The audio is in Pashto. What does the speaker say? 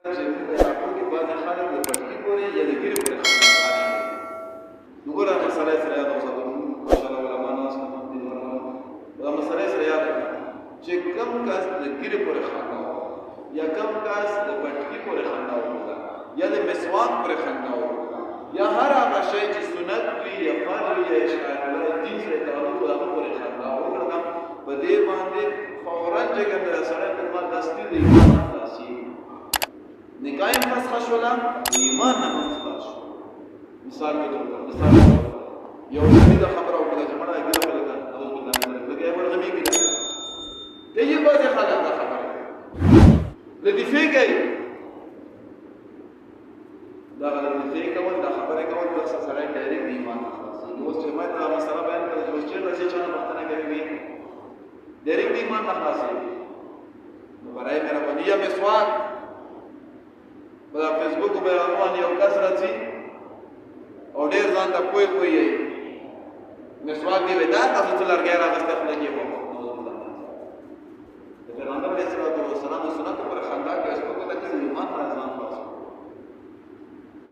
چې په راپور کې بعضې خلک د پټکي پورې یا د ګیرې پورې خبرې کوي. نو ګوره مسله یې سره یاده وساتو. ماشاءالله علما ناست دا مسله یې سره یاده کړه چې کم کس د ګیرې پورې خندا وکړه یا کم کس د پټکي پورې خندا وکړه یا د مسواک پورې خندا وکړه یا هر هغه شی چې سنت وي یا فرض وي یا اشاره وي دین سره تعلق د هغه پورې خندا وکړه په دې باندې فوراً چې کوم سړی په ما دستي د ایمان خلاصي نکاح فسخ شولا ایمان نه خلاص شو. مثال په توګه یو سړي د خبره وکړه چې مړه ګیله بلګه او لکه یې ورغمي کېده ته یې بعضې خلک دا خبره لطیفې کوي دا لطیفې کول دا خبرې کول بل څه سړی ډایرکټ د ایمان نه خلاصېږي. اوس چې ما دا مسله بیان کړه چې اوس چېرته چې چا نه پوښتنه کوي ډایرکټ د ایمان نه خلاصېږي. نو برای مهرباني یا مسواک په فیسبوک باندې یو کس راځي او ډېر ځان ته پوه یې مسواک دی دا تاسو ته لرګی راغستی